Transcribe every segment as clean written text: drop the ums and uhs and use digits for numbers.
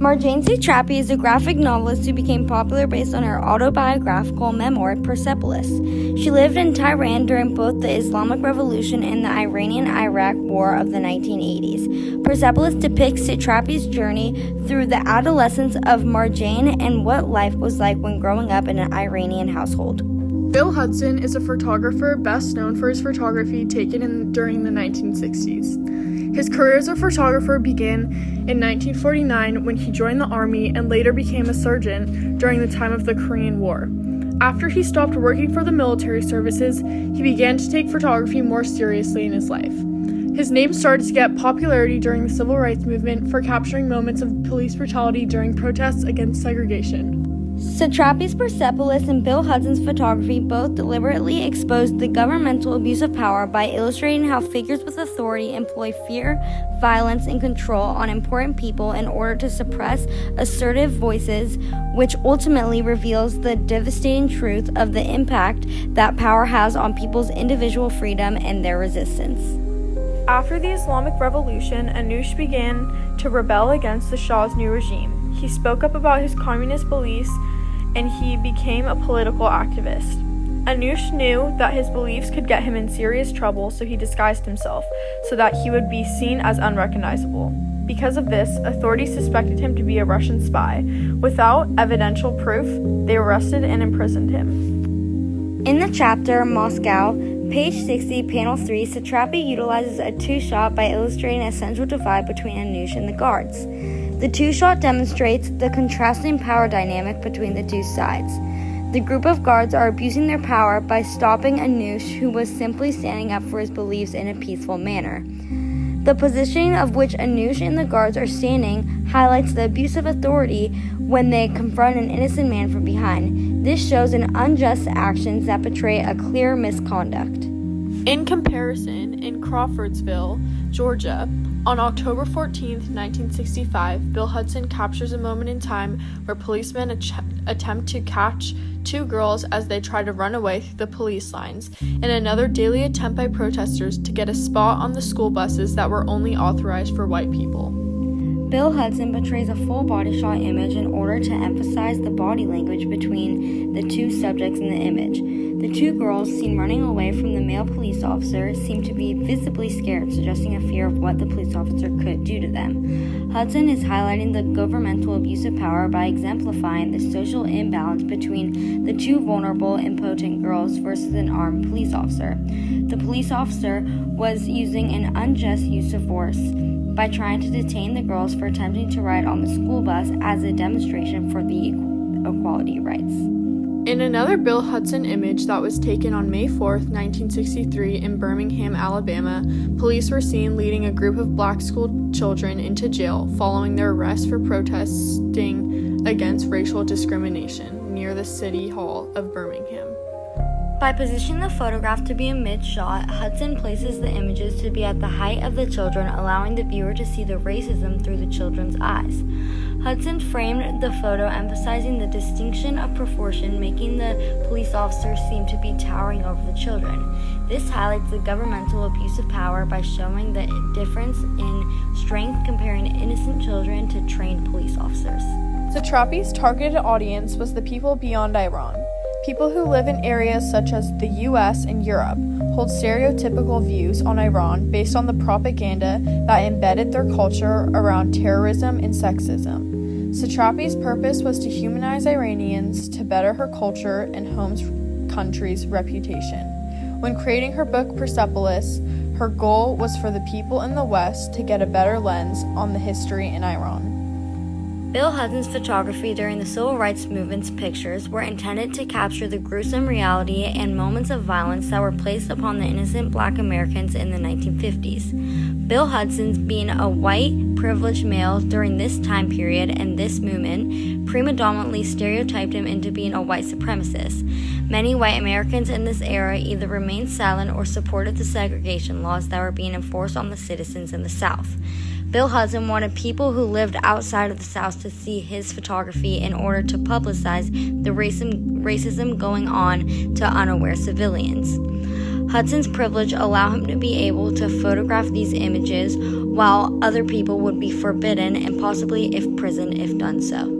Marjane Satrapi is a graphic novelist who became popular based on her autobiographical memoir, Persepolis. She lived in Tehran during both the Islamic Revolution and the Iranian-Iraq War of the 1980s. Persepolis depicts Satrapi's journey through the adolescence of Marjane and what life was like when growing up in an Iranian household. Bill Hudson is a photographer best known for his photography taken during the 1960s. His career as a photographer began in 1949 when he joined the Army and later became a surgeon during the time of the Korean War. After he stopped working for the military services, he began to take photography more seriously in his life. His name started to get popularity during the civil rights movement for capturing moments of police brutality during protests against segregation. Satrapi's Persepolis and Bill Hudson's photography both deliberately exposed the governmental abuse of power by illustrating how figures with authority employ fear, violence, and control on important people in order to suppress assertive voices, which ultimately reveals the devastating truth of the impact that power has on people's individual freedom and their resistance. After the Islamic Revolution, Anush began to rebel against the Shah's new regime. He spoke up about his communist beliefs and he became a political activist. Anush knew that his beliefs could get him in serious trouble, so he disguised himself so that he would be seen as unrecognizable. Because of this, authorities suspected him to be a Russian spy. Without evidential proof, they arrested and imprisoned him. In the chapter Moscow, page 60, panel 3, Satrapi utilizes a two-shot by illustrating a central divide between Anush and the guards. The two-shot demonstrates the contrasting power dynamic between the two sides. The group of guards are abusing their power by stopping Anush, who was simply standing up for his beliefs in a peaceful manner. The positioning of which Anush and the guards are standing highlights the abuse of authority when they confront an innocent man from behind. This shows an unjust actions that portray a clear misconduct. In comparison, in Crawfordsville, Georgia, on October 14, 1965, Bill Hudson captures a moment in time where policemen attempt to catch two girls as they try to run away through the police lines, and another daily attempt by protesters to get a spot on the school buses that were only authorized for white people. Bill Hudson portrays a full body shot image in order to emphasize the body language between the two subjects in the image. The two girls seen running away from the male police officer seem to be visibly scared, suggesting a fear of what the police officer could do to them. Hudson is highlighting the governmental abuse of power by exemplifying the social imbalance between the two vulnerable, impotent girls versus an armed police officer. The police officer was using an unjust use of force by trying to detain the girls for attempting to ride on the school bus as a demonstration for the equality rights. In another Bill Hudson image that was taken on May 4, 1963 in Birmingham, Alabama, police were seen leading a group of black school children into jail following their arrest for protesting against racial discrimination near the City Hall of Birmingham. By positioning the photograph to be a mid-shot, Hudson places the images to be at the height of the children, allowing the viewer to see the racism through the children's eyes. Hudson framed the photo, emphasizing the distinction of proportion, making the police officers seem to be towering over the children. This highlights the governmental abuse of power by showing the difference in strength comparing innocent children to trained police officers. Satrapi's targeted audience was the people beyond Iran. People who live in areas such as the US and Europe hold stereotypical views on Iran based on the propaganda that embedded their culture around terrorism and sexism. Satrapi's purpose was to humanize Iranians to better her culture and home country's reputation. When creating her book Persepolis, her goal was for the people in the West to get a better lens on the history in Iran. Bill Hudson's photography during the Civil Rights Movement's pictures were intended to capture the gruesome reality and moments of violence that were placed upon the innocent Black Americans in the 1950s. Bill Hudson, being a white, privileged male during this time period and this movement, predominantly stereotyped him into being a white supremacist. Many white Americans in this era either remained silent or supported the segregation laws that were being enforced on the citizens in the South. Bill Hudson wanted people who lived outside of the South to see his photography in order to publicize the racism going on to unaware civilians. Hudson's privilege allowed him to be able to photograph these images, while other people would be forbidden and possibly imprisoned if done so.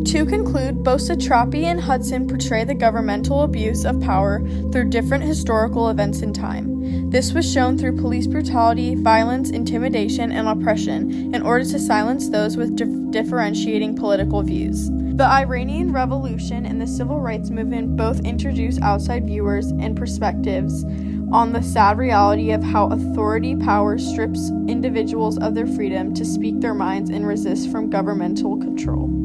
To conclude, both Satrapi and Hudson portray the governmental abuse of power through different historical events in time. This was shown through police brutality, violence, intimidation, and oppression in order to silence those with differentiating political views. The Iranian Revolution and the Civil Rights Movement both introduce outside viewers and perspectives on the sad reality of how authority power strips individuals of their freedom to speak their minds and resist from governmental control.